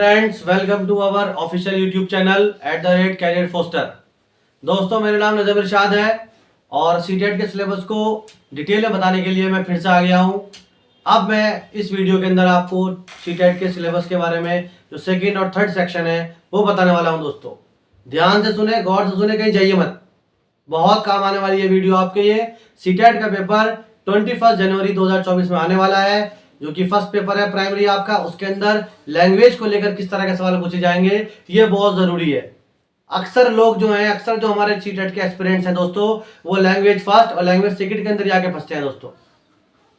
Friends, welcome to our official YouTube channel @career foster. दोस्तों, मेरा नाम नजम इरशाद है और सीटेट के सिलेबस को डिटेल में बताने के लिए मैं फिर से आ गया हूं। अब मैं इस वीडियो के अंदर आपको सीटेट के सिलेबस के बारे में जो सेकंड और थर्ड सेक्शन है वो बताने वाला हूं। दोस्तों, ध्यान से सुने, गौर से सुने, कहीं जाइए मत, बहुत काम आने वाली है वीडियो आपके। ये सीटेट का पेपर 21 जनवरी 2024 में आने वाला है, जो कि फर्स्ट पेपर है प्राइमरी आपका। उसके अंदर लैंग्वेज को लेकर किस तरह के सवाल पूछे जाएंगे ये बहुत जरूरी है। अक्सर लोग जो हैं, अक्सर जो हमारे सीटेट के एस्पिरेंट्स हैं दोस्तों, वो लैंग्वेज फर्स्ट और लैंग्वेज सेकंड के अंदर जाके फंसते हैं। दोस्तों,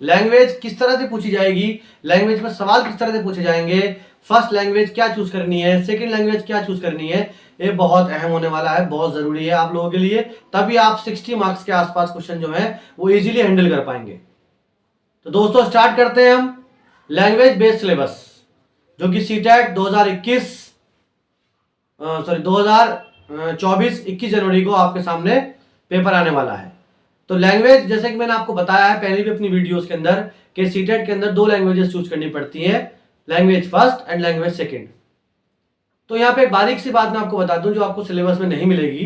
लैंग्वेज किस तरह से पूछी जाएगी, लैंग्वेज में सवाल किस तरह से पूछे जाएंगे, फर्स्ट लैंग्वेज क्या चूज करनी है, सेकंड लैंग्वेज क्या चूज करनी है, ये बहुत अहम होने वाला है, बहुत जरूरी है आप लोगों के लिए। तभी आप 60 मार्क्स के आसपास क्वेश्चन जो है वो इजीली हैंडल कर पाएंगे। तो दोस्तों, स्टार्ट करते हैं हम लैंग्वेज बेस्ड सिलेबस, जो कि सीटेट 2024-21 जनवरी को आपके सामने पेपर आने वाला है। तो लैंग्वेज, जैसे कि मैंने आपको बताया है पहले भी अपनी वीडियोस के अंदर, कि सीटेट के अंदर दो लैंग्वेजेस चूज करनी पड़ती है, language first and language second. तो यहाँ पे बारीक सी बात मैं आपको बता दूं जो आपको सिलेबस में नहीं मिलेगी,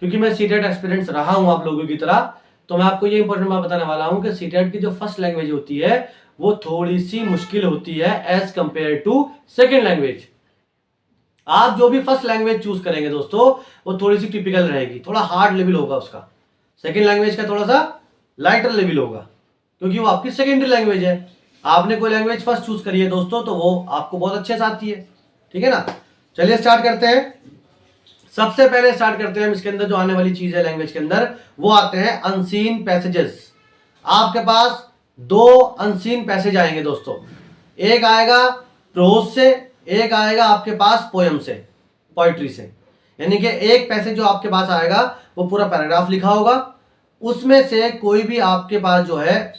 क्योंकि मैं सीटेट एस्पिरेंट्स रहा हूं आप लोगों की तरह। तो मैं आपको ये इंपॉर्टेंट बात बताने वाला हूं कि सीटेट की जो फर्स्ट लैंग्वेज होती है वो थोड़ी सी मुश्किल होती है as compare to second language. आप जो भी फर्स्ट लैंग्वेज चूज करेंगे दोस्तों, वो थोड़ी सी टिपिकल रहेगी, थोड़ा हार्ड लेवल होगा उसका। सेकेंड लैंग्वेज का थोड़ा सा लाइटर लेवल होगा, क्योंकि वो आपकी सेकेंडरी लैंग्वेज है। आपने कोई लैंग्वेज फर्स्ट चूज करी है दोस्तों, तो वो आपको बहुत अच्छे से आती है, ठीक है ना। चलिए स्टार्ट करते हैं। सबसे पहले स्टार्ट करते हैं हम इसके अंदर जो आने वाली चीज है लैंग्वेज के अंदर, वो आते हैं अनसीन पैसेजेस। आपके पास दो अनसीन पैसेज आएंगे दोस्तों, एक आएगा प्रोज से, एक आएगा आपके पास पोयम से, पोइट्री से। यानी कि एक पैसेज जो आपके पास आएगा वो पूरा पैराग्राफ लिखा होगा, उसमें से कोई भी आपके पास जो है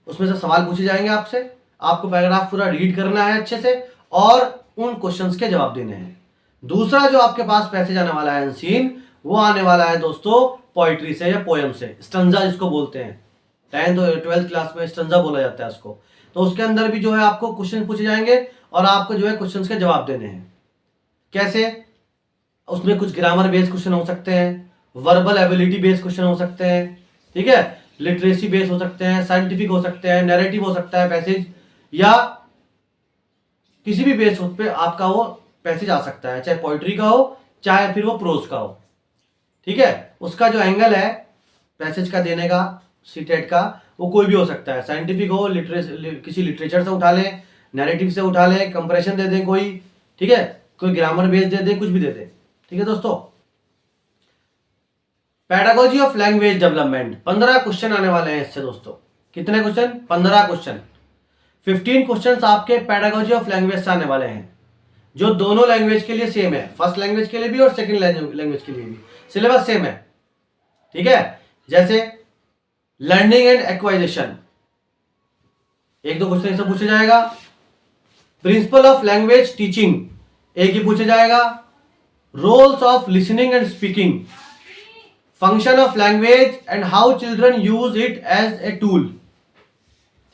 उसमें से सवाल पूछे जाएंगे आपसे। आपको पैराग्राफ पूरा रीड करना है अच्छे से और उन क्वेश्चंस के जवाब देने हैं। दूसरा जो आपके पास पैसेज आने वाला है अनसीन, वो आने वाला है दोस्तों पोइट्री से या पोयम से, स्टंजा जिसको बोलते हैं। 10th और 12th क्लास में स्टंजा बोला जाता है उसको। तो उसके अंदर भी जो है आपको क्वेश्चन पूछे जाएंगे और आपको जो है क्वेश्चंस के जवाब देने हैं। कैसे? उसमें कुछ ग्रामर बेस्ड क्वेश्चन हो सकते हैं, वर्बल एबिलिटी बेस्ड क्वेश्चन हो सकते हैं, ठीक है, लिटरेसी बेस्ड हो सकते हैं, साइंटिफिक हो सकते हैं, नैरेटिव हो सकता है पैसेज, या किसी भी बेस पे आपका वो पैसेज आ सकता है, चाहे पोइट्री का हो चाहे फिर वो प्रोज का हो, ठीक है। उसका जो एंगल है पैसेज का देने का सीटेट का, वो कोई भी हो सकता है, साइंटिफिक हो, किसी लिटरेचर से उठा लें, नैरेटिव से उठा लें, कंप्रेशन दे दें कोई, ठीक है, कोई ग्रामर बेस दे दें, कुछ भी दे दें, ठीक है दोस्तों। Pedagogy of language development, 15 question आने वाले हैं इससे दोस्तों। कितने क्वेश्चन? 15 क्वेश्चन। 15 क्वेश्चन आपके पेडागोजी ऑफ लैंग्वेज से आने वाले हैं, जो दोनों लैंग्वेज के लिए सेम है, फर्स्ट लैंग्वेज के लिए भी और सेकंड लैंग्वेज के लिए भी सिलेबस सेम है, ठीक है। जैसे लर्निंग एंड एक्वाइजेशन, एक दो क्वेश्चन इससे पूछा जाएगा। प्रिंसिपल ऑफ लैंग्वेज टीचिंग, एक ही पूछा जाएगा। Roles of listening and speaking, function of language and how children use it as a tool,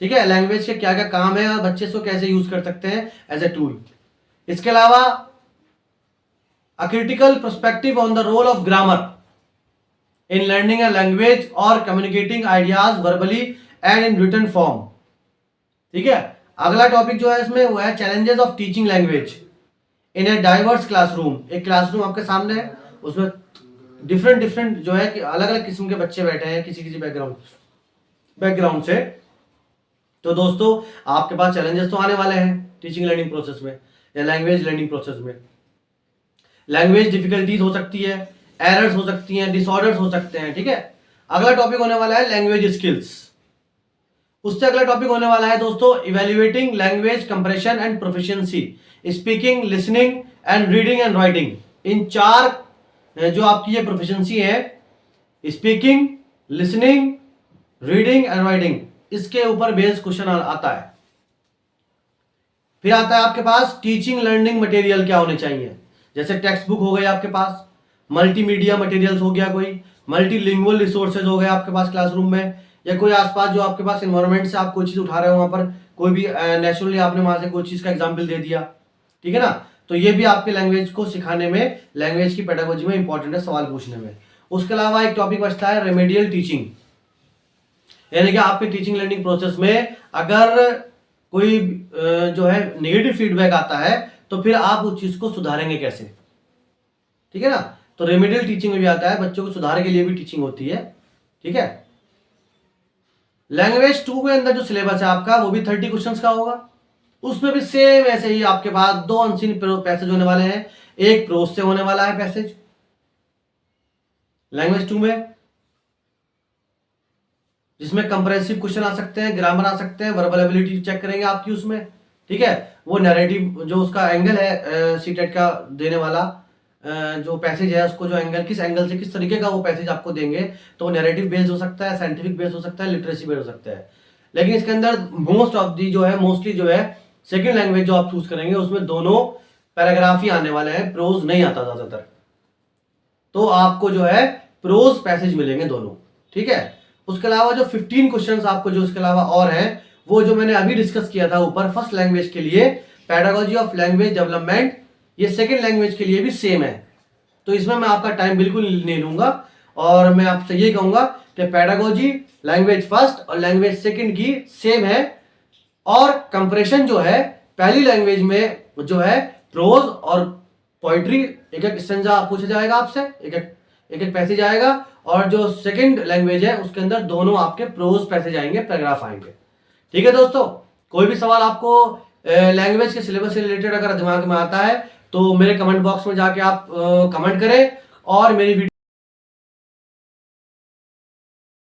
ठीक है, लैंग्वेज के क्या क्या काम है और बच्चे इसको कैसे यूज कर सकते हैं एज ए टूल। इसके अलावा a critical perspective on the role of grammar in learning a language और communicating ideas verbally and in written form, ठीक है। अगला टॉपिक जो है इसमें वो है challenges of teaching language in a diverse classroom. एक क्लासरूम आपके सामने है, उसमें डिफरेंट जो है कि अलग अलग किस्म के बच्चे बैठे हैं किसी बैकग्राउंड से। तो दोस्तों, आपके पास चैलेंजेस तो आने वाले हैं टीचिंग लर्निंग प्रोसेस में या लैंग्वेज लर्निंग प्रोसेस में। लैंग्वेज डिफिकल्टीज हो सकती है, एरर्स हो सकती हैं, डिसऑर्डर्स हो सकते हैं, ठीक है। अगला टॉपिक होने वाला है लैंग्वेज स्किल्स। उससे अगला टॉपिक होने वाला है दोस्तों evaluating language comprehension and proficiency, speaking, listening and reading and writing. इन चार जो आपकी ये प्रोफिशिएंसी है, speaking, listening, reading and writing, इसके ऊपर बेस्ड क्वेश्चन आता है। फिर आता है आपके पास टीचिंग लर्निंग मटेरियल क्या होने चाहिए, जैसे टेक्स्ट बुक हो गई आपके पास, मल्टीमीडिया मटेरियल्स हो गया, कोई मल्टीलिंगुअल रिसोर्सेज हो गए आपके पास क्लासरूम में, या कोई आसपास जो आपके पास एनवायरनमेंट से आप कोई चीज उठा रहे हो वहां पर कोई भी नेचुरली आपने वहां से कोई चीज का एग्जाम्पल दे दिया, ठीक है ना। तो ये भी आपके लैंग्वेज को सिखाने में, लैंग्वेज की पेडागोजी में इंपॉर्टेंट है सवाल पूछने में। उसके अलावा एक टॉपिक बचता है रेमेडियल टीचिंग, यानी कि आपके टीचिंग लर्निंग प्रोसेस में अगर कोई जो है नेगेटिव फीडबैक आता है तो फिर आप उस चीज को सुधारेंगे कैसे, ठीक है ना। तो रेमेडियल टीचिंग में भी आता है, बच्चों को सुधार के लिए भी टीचिंग होती है, ठीक है। लैंग्वेज 2 में अंदर जो सिलेबस है आपका वो भी 30 क्वेश्चंस का होगा। उसमें भी सेम ऐसे ही आपके पास 2 अनसीन पैसेज होने वाले हैं, एक प्रोज से होने वाला है पैसेज लैंग्वेज 2 में, जिसमें कंप्रेसिव क्वेश्चन आ सकते हैं, ग्रामर आ सकते हैं, वर्बल एबिलिटी चेक करेंगे आपकी उसमें, ठीक है। वो नैरेटिव जो उसका एंगल है सीटेट का देने वाला जो पैसेज है, उसको जो एंगल, किस एंगल से किस तरीके का वो पैसेज आपको देंगे, तो वो नैरेटिव बेस्ड हो सकता है, साइंटिफिक बेस्ड हो सकता है, लिटरेसी बेस्ड हो सकता है। लेकिन इसके अंदर मोस्टली जो है सेकंड लैंग्वेज जो आप चूज करेंगे उसमें दोनों पैराग्राफ ही आने वाले हैं, प्रोज नहीं आता ज्यादातर। तो आपको जो है प्रोज पैसेज मिलेंगे दोनों, ठीक है। उसके अलावा जो 15 क्वेश्चंस आपको जो इसके अलावा और हैं, वो जो मैंने अभी डिस्कस किया था ऊपर, फर्स्ट लैंग्वेज के लिए पैडागोजी ऑफ लैंग्वेज डेवलपमेंट, ये सेकंड लैंग्वेज के लिए भी सेम है। तो इसमें मैं आपका टाइम बिल्कुल नहीं लूंगा और मैं आपसे ये कहूंगा कि पैडागोजी लैंग्वेज फर्स्ट और लैंग्वेज सेकंड की सेम है, और कंपैरिजन जो है पहली लैंग्वेज में जो है प्रोज और पोइट्री एक एक स्टेंजा पूछा जाएगा आपसे, एक एक पैसेज आएगा, और जो सेकंड लैंग्वेज है उसके अंदर दोनों आपके प्रोज पैसेज आएंगे, पैराग्राफ आएंगे, ठीक है दोस्तों। कोई भी सवाल आपको लैंग्वेज के सिलेबस से रिलेटेड अगर दिमाग में आता है तो मेरे कमेंट बॉक्स में जाके आप कमेंट करें, और मेरी वीडियो